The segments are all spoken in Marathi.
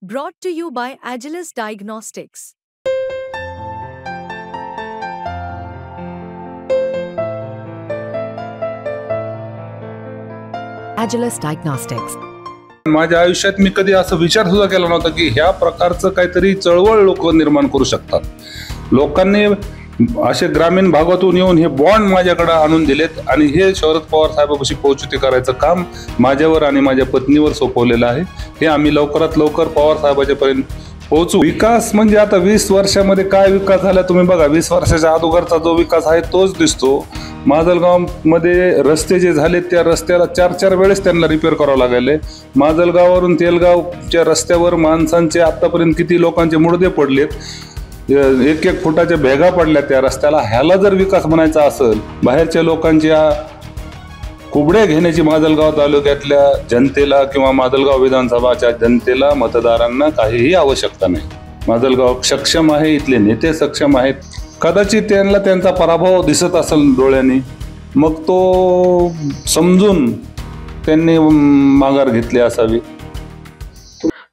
Brought to you by Agilus Diagnostics. Agilus Diagnostics. माझ्या आयुष्यात मी कधी असं विचार सुद्धा केला नव्हता की ह्या प्रकारचं काहीतरी चळवळ लोक निर्माण करू शकतात. लोकांनी असे ग्रामीण भागातून येऊन हे बॉन्ड माझ्याकडे आणून दिलेत आणि हे शरद पवार साहेबांपाशी पोहोचती करायचं काम माझ्यावर आणि माझ्या पत्नीवर सोपवलेलं आहे. हे आम्ही लवकरात लवकर पवार साहेबांपर्यंत पोहोचू. विकास म्हणजे आता 20 वर्षामध्ये काय विकास झाला तुम्ही बघा. 20 वर्षाच्या अगोदरचा जो विकास आहे तोच दिसतो. माजलगावमध्ये रस्ते जे झाले त्या रस्त्याला 4-4 वेळेस त्यांना रिपेअर करावं लागले. माजलगाववरून तेलगावच्या रस्त्यावर माणसांचे आतापर्यंत किती लोकांचे मुडदे पडलेत, 1-1 फुटाच्या भेगा पडल्या त्या रस्त्याला. ह्याला जर विकास म्हणायचा असेल, बाहेरच्या लोकांच्या कुबड्या घेण्याची माजलगाव तालुक्यातल्या जनतेला किंवा माजलगाव विधानसभाच्या जनतेला, मतदारांना काहीही आवश्यकता नाही. माजलगाव सक्षम आहे, इथले नेते सक्षम आहेत. कदाचित त्यांना त्यांचा पराभव दिसत असेल डोळ्यांनी, मग तो समजून त्यांनी माघार घेतली असावी.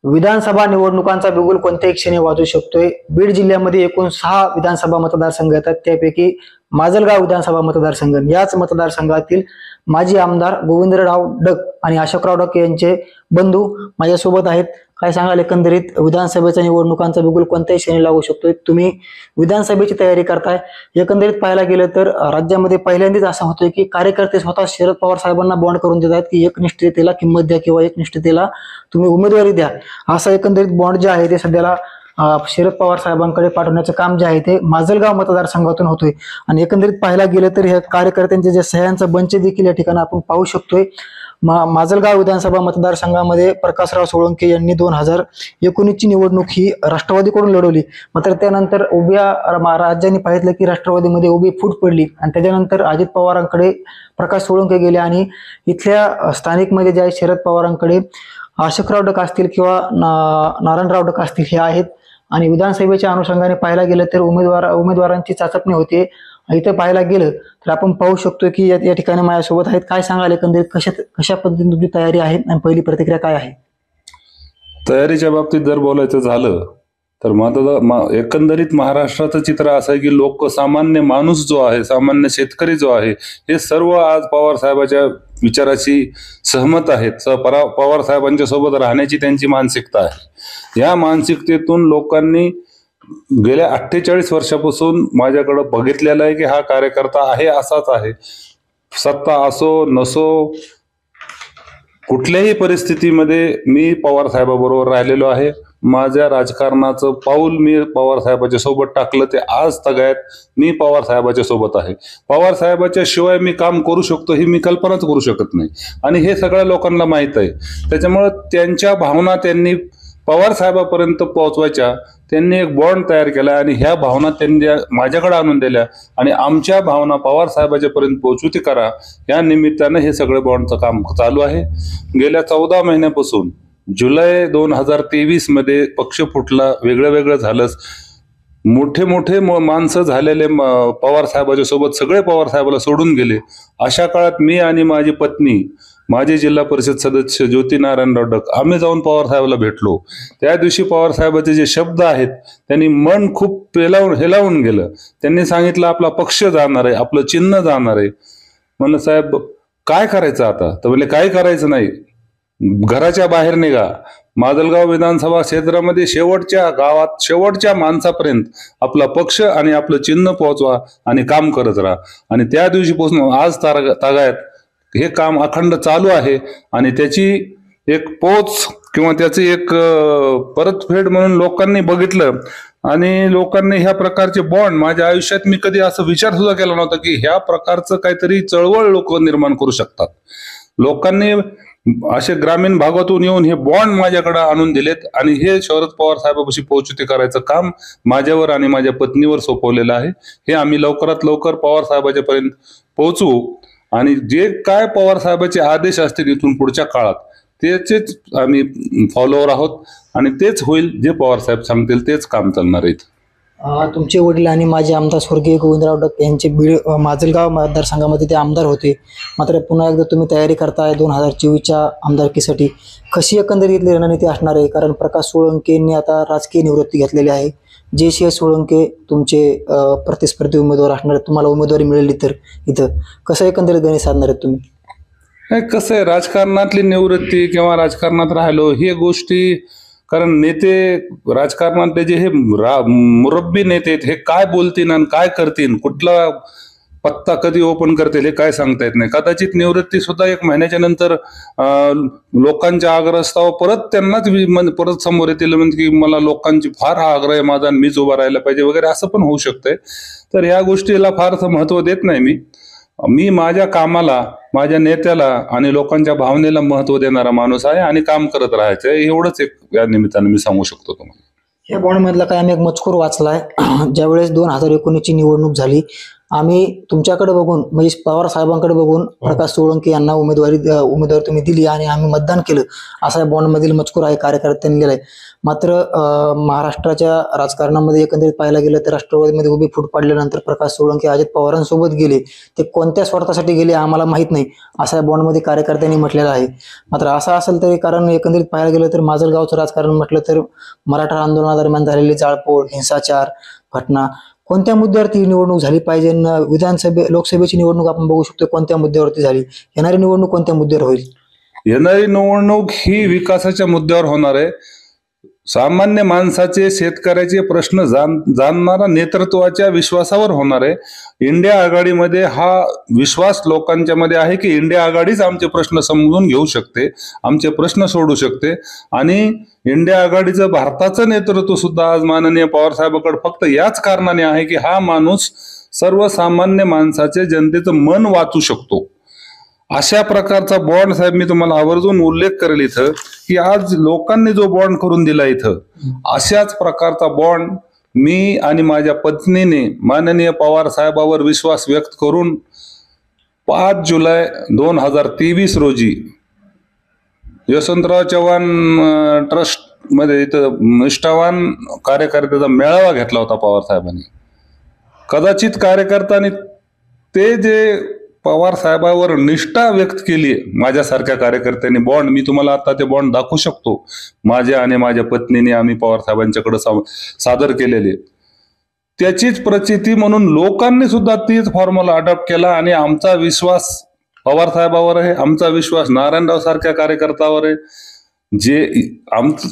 विधानसभा निवडणुकांचा बिगुल कोणत्याही क्षणी वाजू शकतोय. बीड जिल्ह्यामध्ये एकूण 6 विधानसभा मतदारसंघ येतात, त्यापैकी माजलगाव विधानसभा मतदारसंघ. याच मतदारसंघातील माजी आमदार गोविंदराव डक आणि अशोकराव डक यांचे बंधू माझ्यासोबत आहेत. काय सांगाल, एकंदरीत विधानसभेच्या निवडणुकांचा बिगुल कोणत्याही क्षणी लागू शकतोय. तुम्ही विधानसभेची तयारी करताय. एकंदरीत पाहायला गेलं तर राज्यामध्ये पहिल्यांदाच असं होतंय की कार्यकर्ते स्वतः शरद पवार साहेबांना बॉन्ड करून देत आहेत की एकनिष्ठतेला किंमत द्या किंवा एकनिष्ठतेला तुम्ही उमेदवारी द्या. असं एकंदरीत बॉन्ड जे आहे ते सध्याला शरद पवार साहेबांकडे पाठवण्याचं काम जे आहे ते माजलगाव मतदारसंघातून होतोय. आणि एकंदरीत पाहायला गेलं तर ह्या कार्यकर्त्यांचे जे सह्यांचा बंच देखील या ठिकाणी आपण पाहू शकतोय. माजलगाव विधानसभा मतदारसंघामध्ये प्रकाशराव सोळंके यांनी 2019ची निवडणूक ही राष्ट्रवादीकडून लढवली. मात्र त्यानंतर उभ्या राज्यांनी पाहिलं की राष्ट्रवादीमध्ये उभी फूट पडली आणि त्याच्यानंतर अजित पवारांकडे प्रकाश सोळंके गेले आणि इथल्या स्थानिकमध्ये जे आहे शरद पवारांकडे अशोकराव डक असतील किंवा नारायणराव डक असतील हे आहेत. आणि विधानसभेच्या अनुषंगाने पाहायला गेलं तर उमेदवारांची चाचपणी होते. इथे पाहायला गेलं तर आपण पाहू शकतो की या ठिकाणी माझ्यासोबत आहेत. काय सांगाल, एकंदरीत कशा पद्धतीने तुमची तयारी आहे आणि पहिली प्रतिक्रिया काय आहे? तयारीच्या बाबतीत जर बोलायचं झालं तर एकंदरीत महाराष्ट्राचं चित्र असं आहे की सामान्य माणूस जो आहे, सामान्य शेतकरी जो आहे, हे सर्व आज पवार साहेबांच्या विचाराशी सहमत आहेत. पवार साहेबांच्या सोबत राहण्याची त्यांची मानसिकता आहे. या मानसिकतेतून लोकांनी गेल्या 48 वर्षापासून माझ्याकडे बघितलेलं आहे की हा कार्यकर्ता आहे असाच आहे. सत्ता असो नसो, कुठल्याही परिस्थितीमध्ये मी पवार साहेबाबरोबर राहिलेलो आहे. माझ्या राजकारणाचं पाऊल मी पवार साहेबांच्या सोबत टाकलं ते आज तगायत मी पवार साहेबांच्या सोबत आहे. पवार साहेबांच्या शिवाय मी काम करू शकतो ही मी कल्पनाच करू शकत नाही आणि हे सगळ्या लोकांना माहीत आहे. त्याच्यामुळे त्यांच्या भावना त्यांनी पवार साहेबांपर्यंत पोहोचवायच्या त्यांनी एक बॉन्ड तयार केला आणि ह्या भावना त्यांनी माझ्याकडे आणून दिल्या आणि आमच्या भावना पवार साहेबांच्या पर्यंत पोहोचती करा या निमित्तानं हे सगळे बॉन्डचं काम चालू आहे. गेल्या 14 महिन्यापासून जुलै 2023 मध्ये पक्ष फुटला, वेगळं झालं, मोठे माणसं झालेले पवार साहेबांच्या सोबत सगळे पवार साहेबाला सोडून गेले. अशा काळात मी आणि माझी पत्नी, माजी जिल्हा परिषद सदस्य ज्योती नारायणराव डक आम्ही जाऊन पवार साहेबाला भेटलो. त्या दिवशी पवार साहेबांचे जे शब्द आहेत त्यांनी मन खूप हेलावून गेलं. त्यांनी सांगितलं आपला पक्ष जाणार आहे, आपलं चिन्ह जाणार आहे. म्हणलं साहेब काय करायचं आता? तर म्हणले काही करायचं नाही, घराच्या बाहेर निघा. माजलगाव विधानसभा क्षेत्रामध्ये शेवटच्या गावात शेवटच्या माणसापर्यंत आपला पक्ष आणि आपलं चिन्ह पोहोचवा आणि काम करत राहा. आणि त्या दिवशीपासून आज तागायत हे काम अखंड चालू आहे आणि त्याची एक पोच किंवा त्याची एक परतफेड म्हणून लोकांनी बघितलं आणि लोकांनी ह्या प्रकारचे बॉन्ड माझ्या आयुष्यात मी कधी असं विचार सुद्धा केला नव्हता की ह्या प्रकारचं काहीतरी चळवळ लोक निर्माण करू शकतात. लोकांनी असे ग्रामीण भागातून येऊन हे बॉन्ड माझ्याकडे आणून दिलेत आणि हे शरद पवार साहेबांपाशी पोहोचती करायचं काम माझ्यावर आणि माझ्या पत्नीवर सोपवलेलं आहे. हे आम्ही लवकरात लवकर पवार साहेबांपर्यंत पोहोचू आणि जे काय पवार साहेबांचे आदेश असतील इथून पुढच्या काळात त्याचेच आम्ही फॉलोअर आहोत आणि तेच होईल. जे पवार साहेब सांगतील तेच काम चालणार आहेत. तुमचे वडील आणि माजी आमदार स्वर्गीय गोविंदराव डक यांचे बीड माजलगाव मतदारसंघामध्ये ते आमदार होते. मात्र पुन्हा एकदा तुम्ही तयारी करताय 2024च्या आमदारकीसाठी. कशी एकंदरीतली रणनीती असणार आहे? कारण प्रकाश सोळंकेंनी आता राजकीय निवृत्ती घेतलेली आहे. जयसिंह सोळंके तुमचे प्रतिस्पर्धी उमेदवार असणार आहेत. तुम्हाला उमेदवारी मिळाली तर इथं कसं एकंदरीत गणित साधणार आहेत तुम्ही? कसं आहे, राजकारणातली निवृत्ती किंवा राजकारणात राहिलो हे गोष्टी, कारण नेते राजकारणातले जे हे मुरब्बी नेते आहेत, हे काय बोलतील आणि काय करतील, कुठला पत्ता कधी ओपन करतील हे काय सांगता येत नाही. कदाचित निवृत्ती सुद्धा 1 महिन्याच्या नंतर लोकांच्या आग्रहास्तव परत त्यांनाच परत समोर येतील, म्हणजे की मला लोकांची फार हा आग्रह आहे माझा आणि मीच उभा राहायला पाहिजे वगैरे, असं पण होऊ शकतंय. तर या गोष्टीला फारसं महत्व देत नाही मी माझ्या कामाला, माझ्या नेत्याला आणि लोकांच्या भावनेला महत्व देणारा माणूस आहे आणि काम करत राहायचं एवढंच एक या निमित्तानं मी सांगू शकतो तुम्हाला. या बॉन्डमधला काय आम्ही एक मजकूर वाचलाय. ज्यावेळेस 2019ची निवडणूक झाली, आम्ही तुमच्याकडे बघून म्हणजे पवार साहेबांकडे बघून प्रकाश सोळंके यांना उमेदवारी तुम्ही दिली आणि आम्ही मतदान केलं, असा या बॉन्डमधील मजकूर आहे, कार्यकर्त्यांनी लिहिलाय. मात्र महाराष्ट्राच्या राजकारणामध्ये एकंदरीत पाहायला गेलं तर राष्ट्रवादीमध्ये उभी फूट पडल्यानंतर प्रकाश सोळंके अजित पवारांसोबत गेले. ते कोणत्या स्वार्थासाठी गेले आम्हाला माहित नाही, असा या बॉन्डमध्ये कार्यकर्त्यांनी म्हटलेलं आहे. मात्र असं असेल तरी, कारण एकंदरीत पाहायला गेलं तर माजलगावचं राजकारण म्हटलं तर मराठा आंदोलनादरम्यान झालेली जाळपोळ, हिंसाचार घटना, कोणत्या मुद्द्यावरती ही निवडणूक झाली पाहिजे? लोकसभेची निवडणूक आपण बघू शकतो कोणत्या मुद्द्यावरती झाली. येणारी निवडणूक कोणत्या मुद्द्यावर होईल? येणारी निवडणूक ही विकासाच्या मुद्द्यावर होणार आहे. सामान्य माणसाचे, शेतकऱ्याचे प्रश्न जाणणारा नेतृत्वाच्या विश्वासावर होणार आहे. इंडिया आघाडीमध्ये हा विश्वास लोकांच्या मध्ये आहे की इंडिया आघाडीच आमचे प्रश्न समजून घेऊ शकते, आमचे प्रश्न सोडू शकते. आणि इंडिया आघाडीचं भारताचं नेतृत्व सुद्धा आज माननीय पवार साहेबांकडे फक्त याच कारणाने आहे की हा माणूस सर्वसामान्य माणसाचे, जनतेचं मन वाचू शकतो. अशा प्रकारचा बॉन्ड साहेब मी तुम्हाला आवर्जून उल्लेख करेल इथं, की आज लोकांनी जो बॉन्ड करून दिला इथं, अशाच प्रकारचा बॉन्ड मी आणि माझ्या पत्नीने माननीय पवार साहेबावर विश्वास व्यक्त करून 5 जुलै 2023 रोजी यशवंतराव चव्हाण ट्रस्ट मध्ये इथं निष्ठावान कार्यकर्त्याचा मेळावा घेतला होता पवार साहेबांनी. कदाचित कार्यकर्त्यांनी ते जे पवार साहेबांवर निष्ठा व्यक्त केली माझ्यासारख्या कार्यकर्त्यांनी, बॉन्ड मी तुम्हाला आता ते बॉन्ड दाखवू शकतो, माझ्या आणि माझ्या पत्नीने आम्ही पवार साहेबांच्याकडे सादर केलेले, त्याचीच प्रचिती म्हणून लोकांनी सुद्धा तीच फॉर्म्युला अडॉप्ट केला. आणि आमचा विश्वास पवार साहेबावर आहे, आमचा विश्वास नारायणराव सारख्या कार्यकर्त्यावर आहे. जे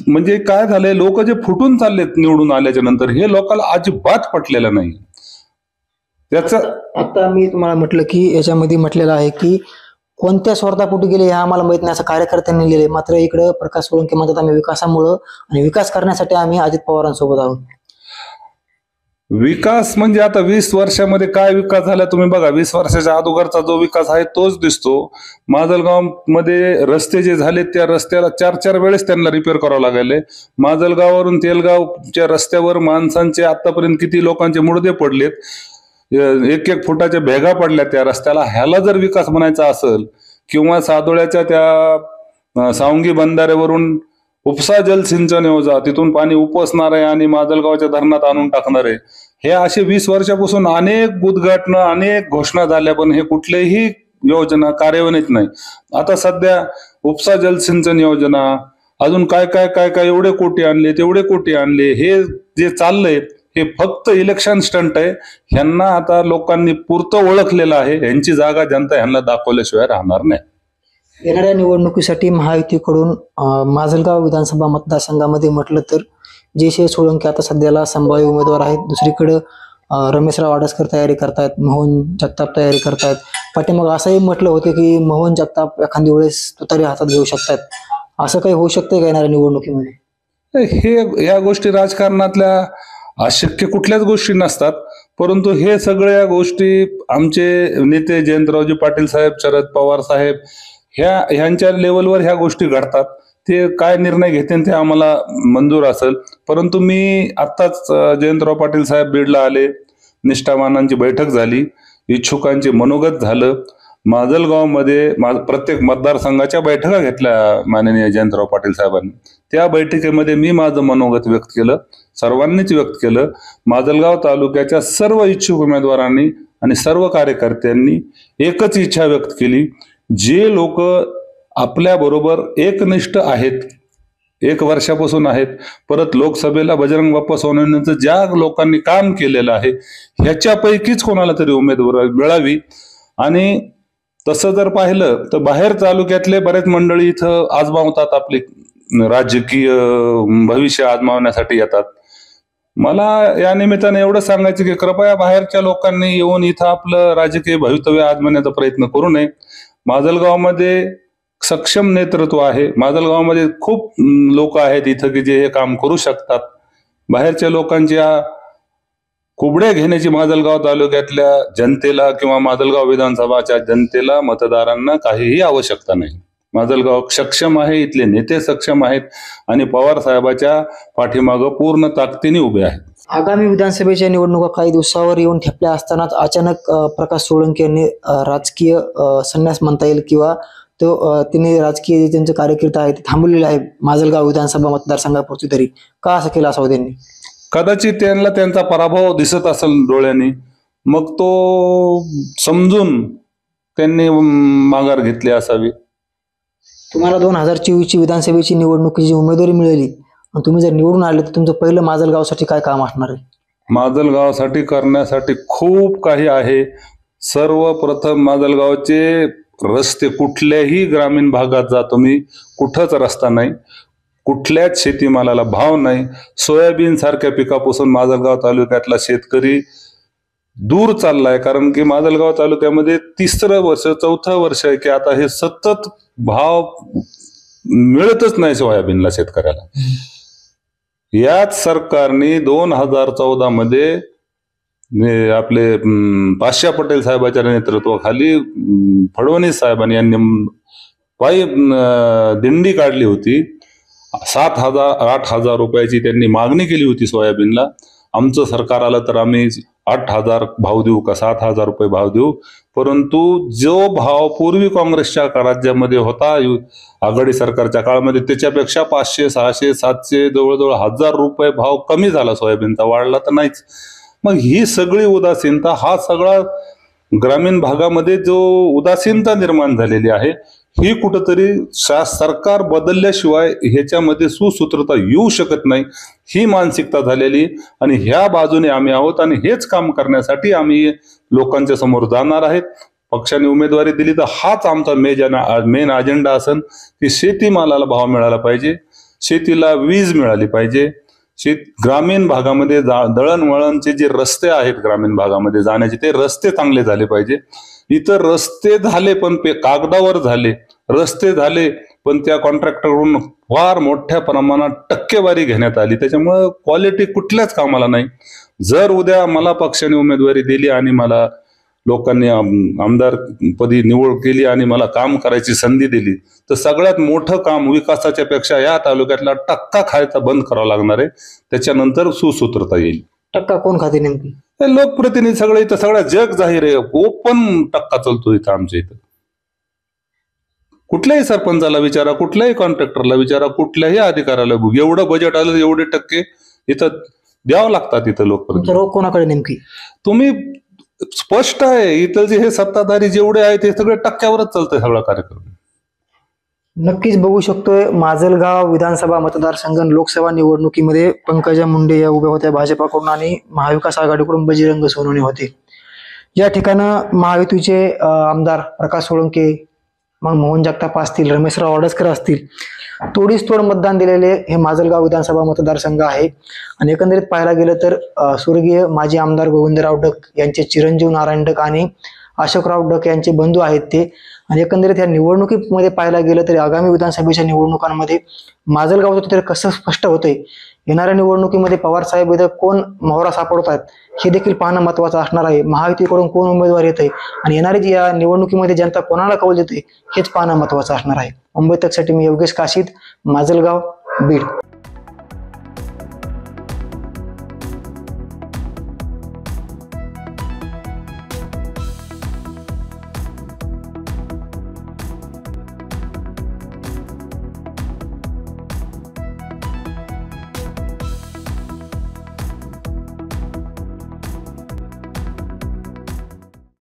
म्हणजे काय झालंय, लोक जे फुटून चाललेत निवडून आल्याच्या नंतर, हे लोकांना अजिबात पटलेलं नाही. आता मी तुम्हाला म्हटलं की याच्यामध्ये म्हटलेलं आहे की कोणत्या स्वार्थापोटी गेले हे आम्हाला माहित नाही, असं कार्यकर्त्यांनी लिहिले. मात्र इकडे प्रकाश सोळंके म्हणतात आम्ही विकासामुळं आणि विकास करण्यासाठी आम्ही अजित पवारांसोबत आहोत. विकास म्हणजे आता 20 वर्षामध्ये काय विकास झाला तुम्ही बघा. 20 वर्षाच्या अगोदरचा जो विकास आहे तोच दिसतो. माजलगाव मध्ये रस्ते जे झाले, त्या रस्त्याला 4-4 वेळेस त्यांना रिपेअर करावं लागले. माजलगाववरून तेलगावच्या रस्त्यावर माणसांचे आतापर्यंत किती लोकांचे मुडदे पडलेत, 1-1 फुटाच्या भेगा पडल्या त्या रस्त्याला. ह्याला जर विकास म्हणायचा असेल, किंवा सादोळ्याच्या त्या सावंगी बंधाऱ्यावरून उपसा जलसिंचन योजना, तिथून पाणी उपसणार आहे आणि माजलगावच्या धरणात आणून टाकणार आहे, हे असे 20 वर्षापासून अनेक उद्घाटन, अनेक घोषणा झाल्या, पण हे कुठलेही योजना कार्यान्वित नाही. आता सध्या उपसा जलसिंचन योजना, अजून काय काय काय काय एवढे कोटी आणले, तेवढे कोटी आणले, हे जे चाललंय हे फक्त इलेक्शन स्टंट आहे. ह्यांना आता लोकांनी पुरतं ओळखलेलं आहे. यांची जागा जनता ह्यांना दाखवल्याशिवाय राहणार नाही. येणाऱ्या निवडणुकीसाठी महायुतीकडून माजलगाव विधानसभा मतदारसंघामध्ये म्हटलं तर जयसिंह सोळंके आता सध्याला संभाव्य उमेदवार आहेत. दुसरीकडे रमेशराव आडसकर तयारी करतायत, मोहन जगताप तयारी करतायत. पाठीमाग असंही म्हटलं होतं की मोहन जगताप एखादी वेळेस तुतारी हातात घेऊ शकतात. असं काही होऊ शकतं का येणाऱ्या निवडणुकीमध्ये? हे या गोष्टी राजकारणातल्या अशक्य कुठल्याच गोष्टी नसतात. परंतु हे सगळ्या गोष्टी आमचे नेते जयंतरावजी पाटील साहेब, शरद पवार साहेब ह्यांच्या लेवलवर ह्या गोष्टी घडतात. ते काय निर्णय घेतील ते आम्हाला मंजूर असेल. परंतु मी आत्ताच जयंतराव पाटील साहेब बीडला आले, निष्ठावानांची बैठक झाली, इच्छुकांचे मनोगत झालं. माजलगावमध्ये प्रत्येक मतदारसंघाच्या बैठका घेतल्या माननीय जयंतराव पाटील साहेबांनी. त्या बैठकीमध्ये मी माझं मनोगत व्यक्त केलं, सर्वांनीच व्यक्त केलं. माजलगाव तालुक्याच्या सर्व इच्छुक उमेदवारांनी आणि सर्व कार्यकर्त्यांनी एकच इच्छा व्यक्त केली, जे लोक आपल्या बरोबर एकनिष्ठ आहेत, 1 वर्षापासून आहेत, परत लोकसभेला बजरंग बाप्पा सोनवणेंचं ज्या लोकांनी काम केलेलं आहे ह्याच्यापैकीच कोणाला तरी उमेदवारी मिळावी. आणि तसं जर पाहिलं तर बाहेर तालुक्यातले बरेच मंडळी इथं आजमावतात, आपले राजकीय भविष्य आजमावण्यासाठी येतात. मला या निमित्ताने एवढं सांगायचं की कृपया बाहेरच्या लोकांनी येऊन इथं आपलं राजकीय भवितव्य आजमावण्याचा प्रयत्न करू नये. माजलगावमध्ये सक्षम नेतृत्व आहे. माजलगावमध्ये खूप लोक आहेत इथं की जे हे काम करू शकतात. बाहेरच्या लोकांच्या कुबड्या घेण्याची माजलगाव तालुक्यातल्या जनतेला किंवा माजलगाव विधानसभाच्या जनतेला, मतदारांना काहीही आवश्यकता नाही. माजलगाव सक्षम आहे, इथले नेते सक्षम आहेत आणि पवार साहेबाच्या पाठीमागं पूर्ण ताकदीने उभे आहेत. आगामी विधानसभेच्या निवडणुका काही दिवसावर येऊन ठेपल्या असतानाच अचानक प्रकाश सोळंके यांनी राजकीय संन्यास म्हणता येईल किंवा तिने राजकीय त्यांचं कारकीर्द आहे ते थांबवलेलं आहे माजलगाव विधानसभा मतदारसंघापुरती. तरी का असं केलं असावं त्यांनी? कदाचित त्यांना त्यांचा पराभव दिसत असेल डोळ्यांनी, मग तो समजून त्यांनी माघार घेतली असावी. तुम्हाला 2024ची विधानसभेची निवडणुकीची उमेदवारी मिळाली, तुम्ही जर निवडून आले तर तुमचं पहिलं माजलगावसाठी काय काम असणार आहे? माजलगावसाठी करण्यासाठी खूप काही आहे. सर्वप्रथम माजलगावचे रस्ते, कुठल्याही ग्रामीण भागात जा तुम्ही, कुठंच रस्ता नाही, कुठल्याच शेतीमालाला भाव नाही. सोयाबीन सारख्या पिकापासून माजलगाव तालुक्यातला शेतकरी दूर चाललाय. कारण की माजलगाव तालुक्यामध्ये 3रं वर्ष 4थं वर्ष आहे की आता हे सतत भाव मिळतच नाही सोयाबीनला शेतकऱ्याला. याच सरकारने 2014 मध्ये आपले पाशा पटेल साहेबांच्या नेतृत्वाखाली फडणवीस साहेबांनी यांनी पायी दिंडी काढली होती. 7,000-8,000 रुपयाची त्यांनी मागणी केली होती सोयाबीनला. आमचं सरकार आलं तर आम्ही 8,000 भाव देऊ का 7,000 रुपये भाव देऊ. परंतु जो भाव पूर्वी काँग्रेसच्या राज्यामध्ये होता आघाडी सरकारच्या काळामध्ये त्याच्यापेक्षा 500, 600, 700 जवळजवळ 1,000 रुपये भाव कमी झाला सोयाबीनचा, वाढला तर नाहीच. मग ही सगळी उदासीनता, हा सगळा ग्रामीण भागामध्ये जो उदासीनता निर्माण झालेली आहे, ही कुठंतरी सरकार बदलल्याशिवाय ह्याच्यामध्ये सुसूत्रता येऊ शकत नाही, ही मानसिकता झालेली. आणि ह्या बाजूने आम्ही आहोत आणि हेच काम करण्यासाठी आम्ही लोकांच्या समोर जाणार आहेत. पक्षाने उमेदवारी दिली तर हाच आमचा मेन अजेंडा असेल की शेतीमालाला भाव मिळाला पाहिजे, शेतीला वीज मिळाली पाहिजे, ग्रामीण भागामध्ये दळणवळणचे जे रस्ते आहेत ग्रामीण भागामध्ये जाण्याचे ते रस्ते चांगले झाले पाहिजे. इतर रस्ते झाले पण कागदावर झाले, रस्ते झाले पण त्या कॉन्ट्रॅक्टरकडून फार मोठ्या प्रमाणात टक्केवारी घेण्यात आली. त्याच्यामुळे क्वालिटी कुठल्याच कामाला नाही. जर उद्या मला पक्षाने उमेदवारी दिली आणि मला लोकांनी आमदार पदी निवड केली आणि मला काम करायची संधी दिली तर सगळ्यात मोठं काम विकासाच्या पेक्षा या तालुक्यातला टक्का खायचा बंद करावा लागणार आहे. त्याच्यानंतर सुसूत्रता येईल. टक्का कोण खाते नेमकी? लोकप्रतिनिधी सगळे इथं, सगळ्या जग जाहीर आहे, ओपन टक्का चालतो इथं आमच्या इथं. कुठल्याही सरपंचाला विचारा, कुठल्याही कॉन्ट्रॅक्टरला विचारा, कुठल्याही अधिकाऱ्याला, एवढं बजेट आलं एवढे टक्के इथं द्यावं लागतात. इथं लोकप्रतिनिधी रोग कोणाकडे नेमकी? तुम्ही स्पष्ट आहे, इथं जे हे सत्ताधारी जेवढे आहेत ते सगळे टक्क्यावरच चालतंय सगळा कार्यक्रम. नक्कीच बघू शकतोय माजलगाव विधानसभा मतदारसंघ लोकसभा निवडणुकीमध्ये पंकजा मुंडे या उभ्या होत्या भाजपाकडून आणि महाविकास आघाडीकडून बजरंग सोनवणे होते. या ठिकाणं महायुतीचे आमदार प्रकाश सोळंके, मग मोहन जगताप असतील, रमेशराव वाडसकर असतील, तोडीस तोड मतदान दिलेले हे माजलगाव विधानसभा मतदारसंघ आहे. आणि एकंदरीत पाहायला गेलं तर स्वर्गीय माजी आमदार गोविंदराव डक यांचे चिरंजीव नारायण डक आणि अशोकराव डक यांचे बंधू आहेत ते. आणि एकंदरीत या निवडणुकीमध्ये पाहायला गेलं तरी आगामी विधानसभेच्या निवडणुकांमध्ये माजलगावचं चित्र कसं स्पष्ट होतंय, येणाऱ्या निवडणुकीमध्ये पवार साहेब इथं कोण मोहरा सापडतात हे देखील पाहणं महत्वाचं असणार आहे. महायुतीकडून कोण उमेदवार येत आहे आणि येणारी या निवडणुकीमध्ये जनता कोणाला कौल देते हेच पाहणं महत्वाचं असणार आहे. मुंबई तकसाठी मी योगेश काशीद, माजलगाव, बीड.